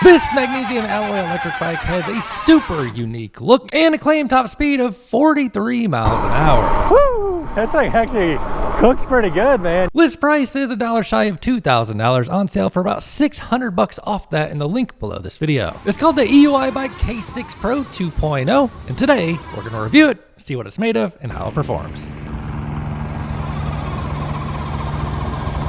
This magnesium alloy electric bike has a super unique look and a claimed top speed of 43 miles an hour. Woo! That thing actually cooks pretty good, man. List price is $1 shy of $2,000, on sale for about $600 off that in the link below this video. It's called the Euybike K6 Pro 2.0, and today we're going to review it, see what it's made of, and how it performs.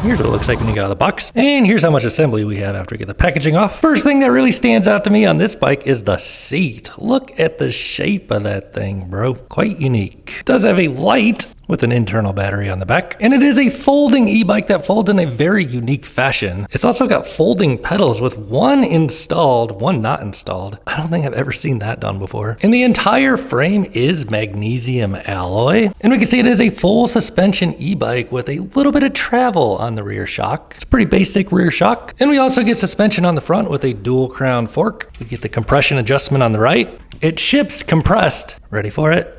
Here's what it looks like when you get out of the box. And here's how much assembly we have after we get the packaging off. First thing that really stands out to me on this bike is the seat. Look at the shape of that thing, bro. Quite unique. It does have a light with an internal battery on the back. And it is a folding e-bike that folds in a very unique fashion. It's also got folding pedals with one installed, one not installed. I don't think I've ever seen that done before. And the entire frame is magnesium alloy. And we can see it is a full suspension e-bike with a little bit of travel on the rear shock. It's a pretty basic rear shock. And we also get suspension on the front with a dual crown fork. We get the compression adjustment on the right. It ships compressed. Ready for it?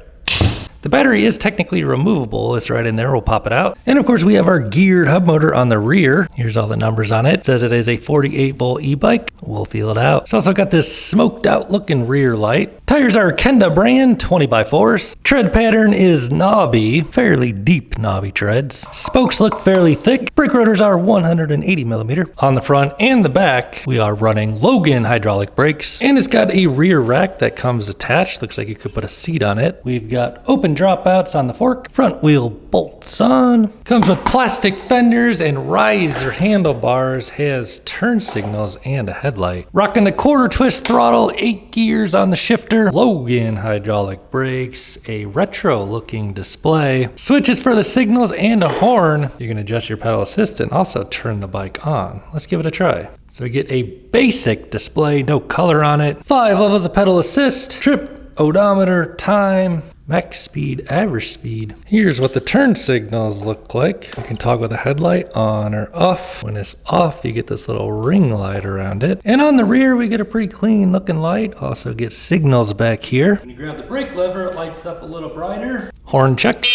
The battery is technically removable. It's right in there. We'll pop it out. And of course, we have our geared hub motor on the rear. Here's all the numbers on it. It says it is a 48 volt e-bike. We'll feel it out. It's also got this smoked out looking rear light. Tires are Kenda brand 20x4s. Tread pattern is knobby, fairly deep knobby treads. Spokes look fairly thick. Brake rotors are 180 millimeter. On the front and the back, we are running Logan hydraulic brakes. And it's got a rear rack that comes attached. Looks like you could put a seat on it. We've got open dropouts on the fork, front wheel bolts on, comes with plastic fenders and riser handlebars, has turn signals and a headlight. Rocking the quarter twist throttle, 8 gears on the shifter, Logan hydraulic brakes, a retro looking display, switches for the signals and a horn. You can adjust your pedal assist and also turn the bike on. Let's give it a try. So we get a basic display, no color on it, 5 levels of pedal assist, trip, odometer, time, max speed, average speed. Here's what the turn signals look like. You can toggle the headlight on or off. When it's off, you get this little ring light around it. And on the rear, we get a pretty clean looking light. Also get signals back here. When you grab the brake lever, it lights up a little brighter. Horn check.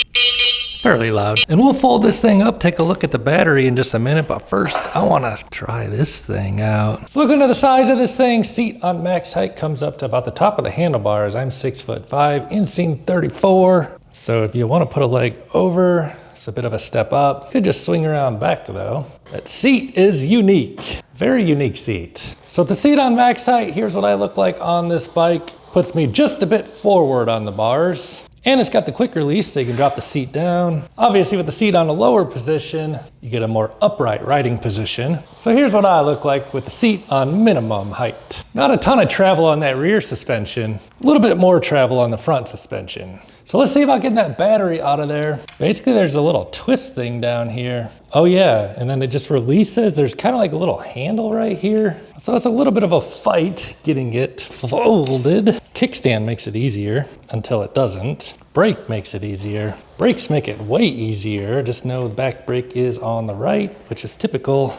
Fairly loud. And we'll fold this thing up, take a look at the battery in just a minute, but first I want to try this thing out. So looking at the size of this thing, seat on max height comes up to about the top of the handlebars. I'm 6'5", inseam 34. So if you want to put a leg over, it's a bit of a step up. Could just swing around back though. That seat is unique. Very unique seat. So with the seat on max height, here's what I look like on this bike. Puts me just a bit forward on the bars. And it's got the quick release, so you can drop the seat down. Obviously with the seat on a lower position, you get a more upright riding position. So here's what I look like with the seat on minimum height. Not a ton of travel on that rear suspension, a little bit more travel on the front suspension. So let's see about getting that battery out of there. Basically there's a little twist thing down here. Oh yeah, and then it just releases. There's kind of like a little handle right here. So it's a little bit of a fight getting it folded. Kickstand makes it easier until it doesn't. Brake makes it easier. Brakes make it way easier. Just know the back brake is on the right, which is typical.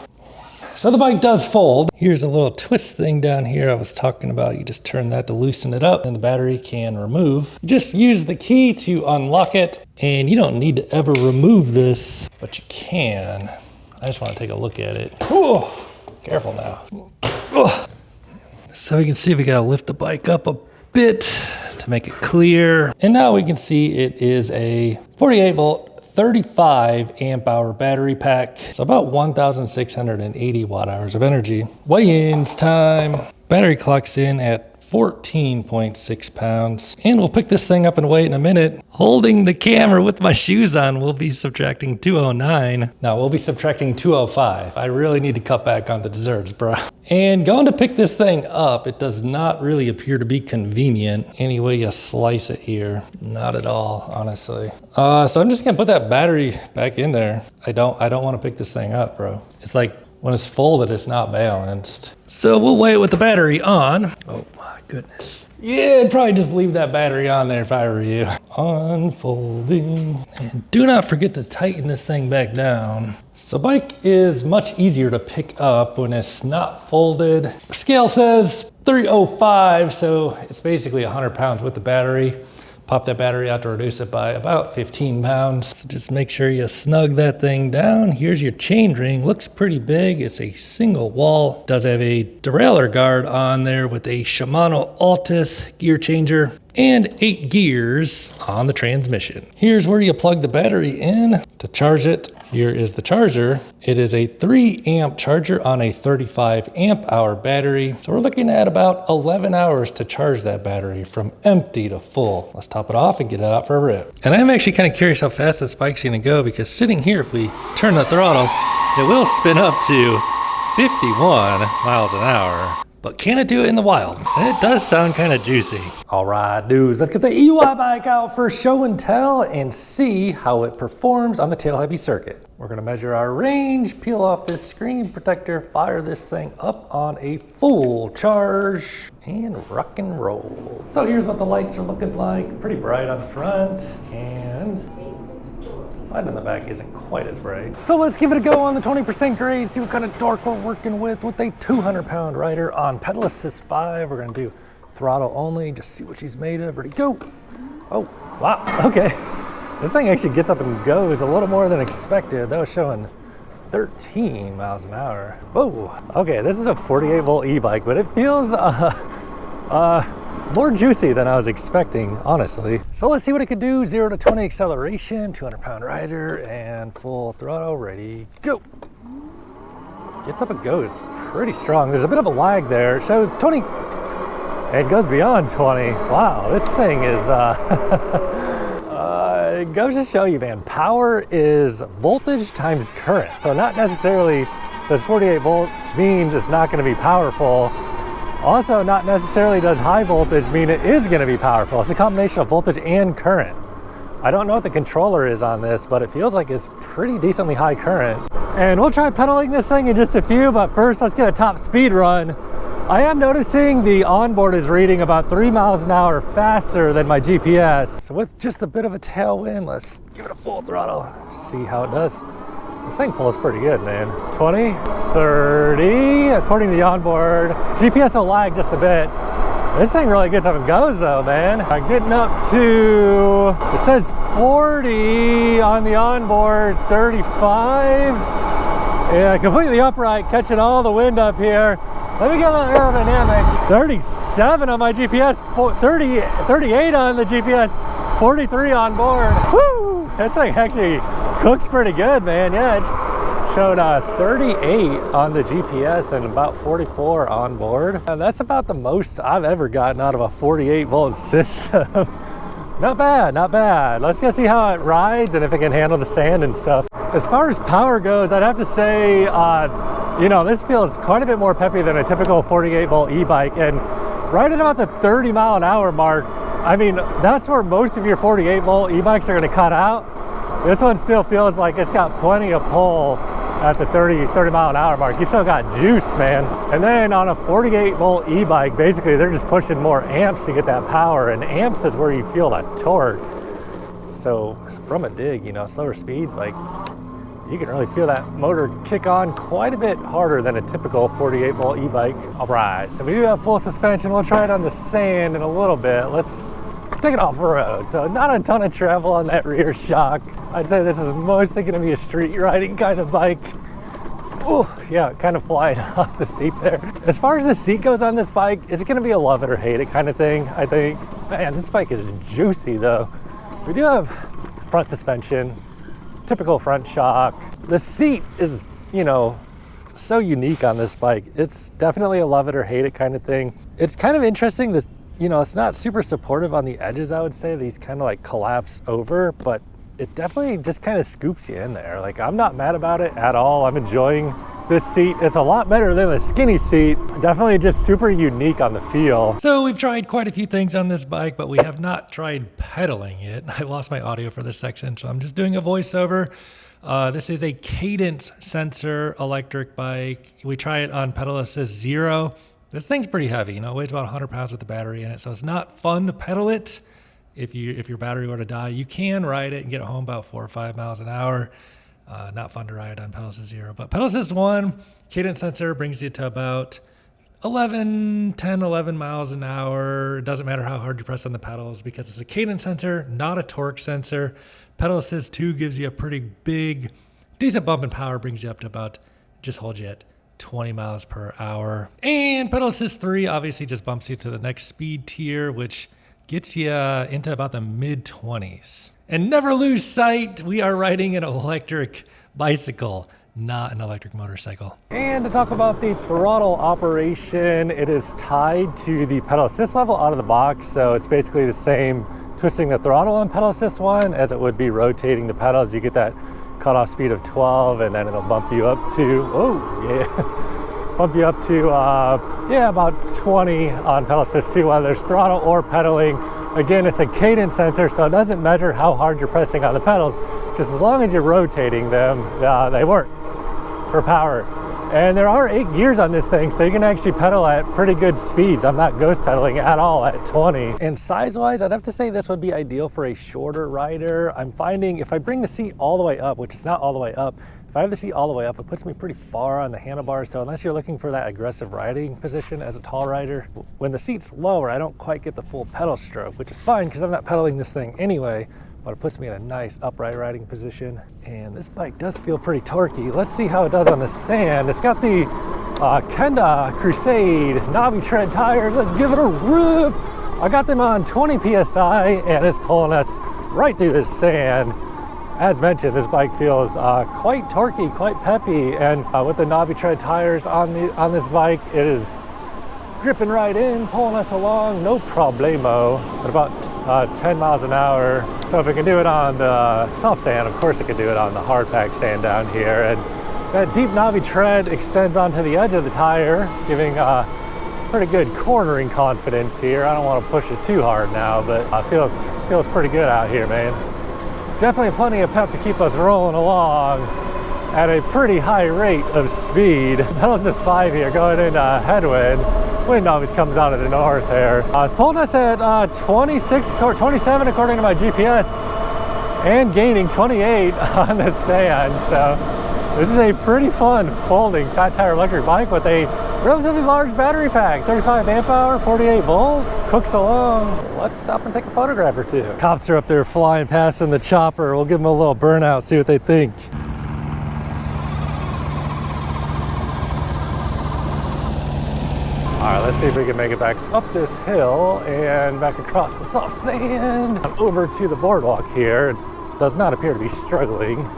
So the bike does fold. Here's a little twist thing down here I was talking about. You just turn that to loosen it up and the battery can remove. Just use the key to unlock it, and you don't need to ever remove this, but you can. I just want to take a look at it. Oh, careful now. Oh. So we can see we gotta lift the bike up a bit to make it clear. And now we can see it is a 48 volt 35 amp hour battery pack. So about 1,680 watt hours of energy. Weigh-ins time. Battery clocks in at 14.6 pounds. And we'll pick this thing up and weigh it in a minute. Holding the camera with my shoes on, we'll be subtracting 209. No, we'll be subtracting 205. I really need to cut back on the desserts, bro. And going to pick this thing up, it does not really appear to be convenient. Any way you slice it here, not at all, honestly. So I'm just gonna put that battery back in there. I don't want to pick this thing up, bro. It's like when it's folded, it's not balanced. So we'll weigh it with the battery on. Oh my goodness. Yeah, I'd probably just leave that battery on there if I were you. Unfolding. And do not forget to tighten this thing back down. So bike is much easier to pick up when it's not folded. Scale says 305, so it's basically 100 pounds with the battery. Pop that battery out to reduce it by about 15 pounds. So just make sure you snug that thing down. Here's your chain ring. Looks pretty big. It's a single wall. Does have a derailleur guard on there with a Shimano Altus gear changer and 8 gears on the transmission. Here's where you plug the battery in to charge it. Here is the charger. It is a 3 amp charger on a 35 amp hour battery. So we're looking at about 11 hours to charge that battery from empty to full. Let's top it off and get it out for a rip. And I'm actually kind of curious how fast this bike's gonna go, because sitting here, if we turn the throttle, it will spin up to 51 miles an hour. But can it do it in the wild? And it does sound kind of juicy. All right, dudes, let's get the Euybike out for show and tell and see how it performs on the tail heavy circuit. We're gonna measure our range, peel off this screen protector, fire this thing up on a full charge, and rock and roll. So here's what the lights are looking like. Pretty bright on the front, and light in the back isn't quite as bright. So let's give it a go on the 20% grade, see what kind of torque we're working with a 200-pound rider on pedal assist 5. We're gonna do throttle only, just see what she's made of. Ready, go. Oh, wow, okay. This thing actually gets up and goes a little more than expected. That was showing 13 miles an hour. Whoa, okay, this is a 48 volt e-bike, but it feels more juicy than I was expecting, honestly. So let's see what it could do. 0 to 20 acceleration, 200-pound rider, and full throttle, ready, go. Gets up and goes pretty strong. There's a bit of a lag there. It shows 20, it goes beyond 20. Wow, this thing is, it goes to show you, man, power is voltage times current. So not necessarily does 48 volts means it's not gonna be powerful. Also, not necessarily does high voltage mean it is going to be powerful. It's a combination of voltage and current. I don't know what the controller is on this, but it feels like it's pretty decently high current. And we'll try pedaling this thing in just a few, but first let's get a top speed run. I am noticing the onboard is reading about 3 miles an hour faster than my GPS. So with just a bit of a tailwind, let's give it a full throttle, see how it does. This thing pulls pretty good, man. 20, 30, according to the onboard. GPS will lag just a bit. This thing really gets up and goes though, man. I'm getting up to, it says 40 on the onboard, 35. Yeah, completely upright, catching all the wind up here. Let me get a little aerodynamic. 37 on my GPS, 38 on the GPS, 43 on board. Woo! This thing actually cooks pretty good, man. Yeah, it showed 38 on the GPS and about 44 on board. And that's about the most I've ever gotten out of a 48 volt system. Not bad, not bad. Let's go see how it rides and if it can handle the sand and stuff. As far as power goes, I'd have to say, you know, this feels quite a bit more peppy than a typical 48 volt e-bike. And right at about the 30 mile an hour mark, I mean, that's where most of your 48 volt e-bikes are gonna cut out. This one still feels like it's got plenty of pull at the 30 mile an hour mark. You still got juice, man. And then on a 48 volt e-bike, basically they're just pushing more amps to get that power, and amps is where you feel that torque. So from a dig, you know, slower speeds, like you can really feel that motor kick on quite a bit harder than a typical 48 volt e-bike. All right, so we do have full suspension. We'll try it on the sand in a little bit. Let's take it off the road. So not a ton of travel on that rear shock. I'd say this is mostly gonna be a street riding kind of bike. Oh, yeah, kind of flying off the seat there. As far as the seat goes on this bike, is it gonna be a love it or hate it kind of thing, I think? Man, this bike is juicy though. We do have front suspension, typical front shock. The seat is, you know, so unique on this bike. It's definitely a love it or hate it kind of thing. It's kind of interesting, this, you know, it's not super supportive on the edges, I would say. These kind of like collapse over, but it definitely just kind of scoops you in there. Like, I'm not mad about it at all. I'm enjoying this seat. It's a lot better than a skinny seat. Definitely just super unique on the feel. So we've tried quite a few things on this bike, but we have not tried pedaling it. I lost my audio for this section, so I'm just doing a voiceover. This is a cadence sensor electric bike. We try it on pedal assist 0. This thing's pretty heavy, you know, it weighs about 100 pounds with the battery in it, so it's not fun to pedal it. If your battery were to die, you can ride it and get it home about 4 or 5 miles an hour. Not fun to ride on pedal assist 0, but pedal assist 1, cadence sensor brings you to about 11 miles an hour. It doesn't matter how hard you press on the pedals because it's a cadence sensor, not a torque sensor. Pedal Assist 2 gives you a pretty big, decent bump in power, brings you up to about, just hold you at 20 miles per hour. And Pedal Assist 3 obviously just bumps you to the next speed tier, which gets you into about the mid-20s. And never lose sight, we are riding an electric bicycle, not an electric motorcycle. And to talk about the throttle operation, it is tied to the pedal assist level out of the box. So it's basically the same twisting the throttle on pedal assist 1 as it would be rotating the pedals. You get that cutoff speed of 12 and then it'll bump you up to, bump you up to, about 20 on pedal assist 2, whether there's throttle or pedaling. Again, it's a cadence sensor, so it doesn't measure how hard you're pressing on the pedals. Just as long as you're rotating them, they work for power. And there are 8 gears on this thing, so you can actually pedal at pretty good speeds. I'm not ghost pedaling at all at 20. And size-wise, I'd have to say this would be ideal for a shorter rider. I'm finding if I bring the seat all the way up, which is not all the way up, if I have the seat all the way up, it puts me pretty far on the handlebars. So unless you're looking for that aggressive riding position as a tall rider, when the seat's lower, I don't quite get the full pedal stroke, which is fine because I'm not pedaling this thing anyway, but it puts me in a nice upright riding position. And this bike does feel pretty torquey. Let's see how it does on the sand. It's got the Kenda Crusade knobby tread tires. Let's give it a rip. I got them on 20 PSI and it's pulling us right through the sand. As mentioned, this bike feels quite torquey, quite peppy, and with the knobby tread tires on this bike, it is gripping right in, pulling us along, no problemo, at about 10 miles an hour. So if it can do it on the soft sand, of course it can do it on the hard packed sand down here. And that deep knobby tread extends onto the edge of the tire, giving pretty good cornering confidence here. I don't want to push it too hard now, but feels pretty good out here, man. Definitely plenty of pep to keep us rolling along at a pretty high rate of speed. Pedal Assist 5 here, going into headwind. Wind always comes out of the north there. It's pulling us at 27 according to my GPS, and gaining 28 on the sand. So this is a pretty fun folding fat tire electric bike with a relatively large battery pack, 35 amp hour, 48 volt, cooks along. Let's stop and take a photograph or two. Cops are up there flying past in the chopper. We'll give them a little burnout, see what they think. All right, let's see if we can make it back up this hill and back across the soft sand over to the boardwalk here. It does not appear to be struggling.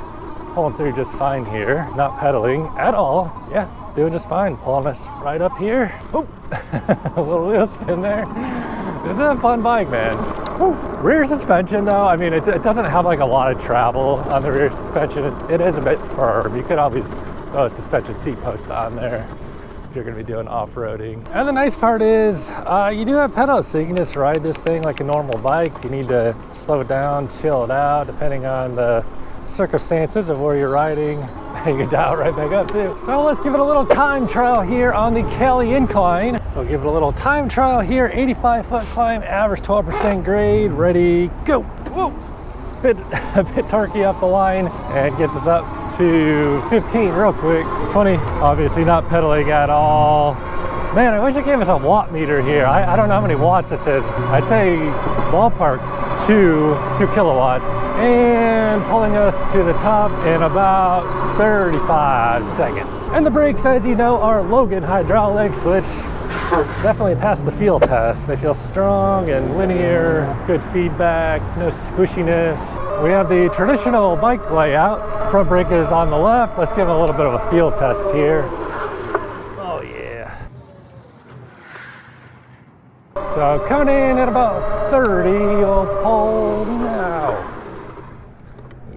Pulling through just fine here, not pedaling at all. Yeah, doing just fine. Pulling us right up here. Oh, a little wheel spin there. This is a fun bike, man. Woo. Rear suspension though, I mean, it doesn't have like a lot of travel on the rear suspension. It is a bit firm. You could always throw a suspension seat post on there if you're gonna be doing off-roading. And the nice part is you do have pedals, so you can just ride this thing like a normal bike. You need to slow it down, chill it out, depending on the circumstances of where you're riding. You can dial right back up too. So let's give it a little time trial here on the Kelly incline. So give it a little time trial here, 85-foot climb, average 12% grade, ready, go. Whoa. A bit torquey up the line, and gets us up to 15 real quick. 20, obviously not pedaling at all. Man, I wish it gave us a watt meter here. I don't know how many watts this is. I'd say ballpark 2 kilowatts. And pulling us to the top in about 35 seconds. And the brakes, as you know, are Logan hydraulics, which definitely passed the feel test. They feel strong and linear, good feedback, no squishiness. We have the traditional bike layout. Front brake is on the left. Let's give it a little bit of a feel test here. Oh yeah. So coming in at about 30, we'll pull now.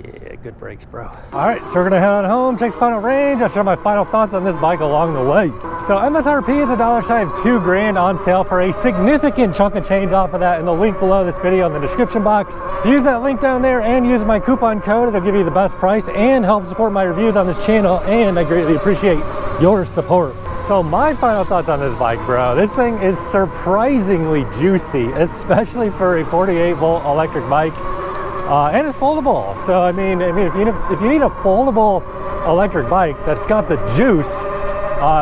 Yeah, good brakes, bro. All right, so we're gonna head on home, take the final range. I'll share my final thoughts on this bike along the way. So MSRP is $1 shy of $2 grand on sale for a significant chunk of change off of that in the link below this video in the description box. If you use that link down there and use my coupon code, it'll give you the best price and help support my reviews on this channel, and I greatly appreciate your support. So my final thoughts on this bike, bro. This thing is surprisingly juicy, especially for a 48 volt electric bike. And it's foldable. So I mean, if you need a foldable electric bike that's got the juice,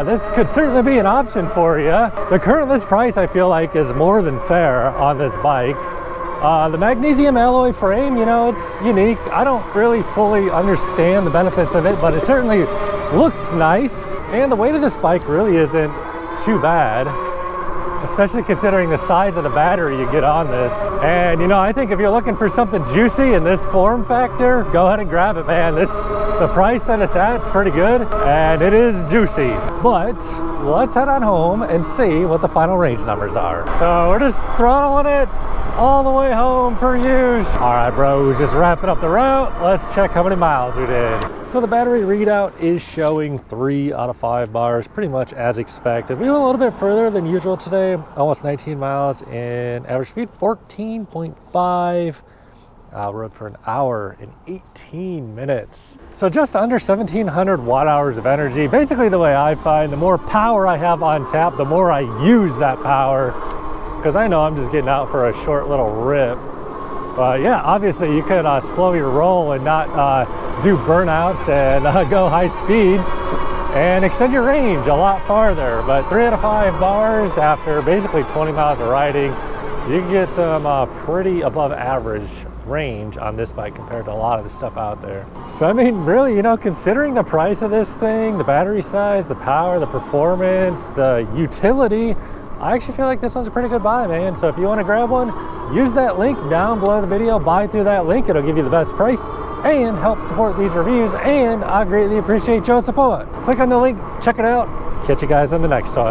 this could certainly be an option for you. The current list price, I feel like, is more than fair on this bike. The magnesium alloy frame, you know, it's unique. I don't really fully understand the benefits of it, but it certainly looks nice. And the weight of this bike really isn't too bad, especially considering the size of the battery you get on this. And you know, I think if you're looking for something juicy in this form factor, go ahead and grab it, man. The price that it's at is pretty good, and it is juicy. But let's head on home and see what the final range numbers are. So we're just throttling it all the way home per usual. All right, bro, just wrapping up the route. Let's check how many miles we did. So the battery readout is showing 3 out of 5 bars, pretty much as expected. We went a little bit further than usual today, almost 19 miles in average speed, 14.5. Rode for an hour and 18 minutes. So just under 1,700 watt hours of energy. Basically, the way I find, the more power I have on tap, the more I use that power, because I know I'm just getting out for a short little rip. But yeah, obviously you could slow your roll and not do burnouts and go high speeds and extend your range a lot farther. But 3 out of 5 bars after basically 20 miles of riding, you can get some pretty above average range on this bike compared to a lot of the stuff out there. So I mean, really, you know, considering the price of this thing, the battery size, the power, the performance, the utility, I actually feel like this one's a pretty good buy, man. So if you want to grab one, use that link down below the video, buy through that link. It'll give you the best price and help support these reviews, and I greatly appreciate your support. Click on the link, check it out. Catch you guys on the next one.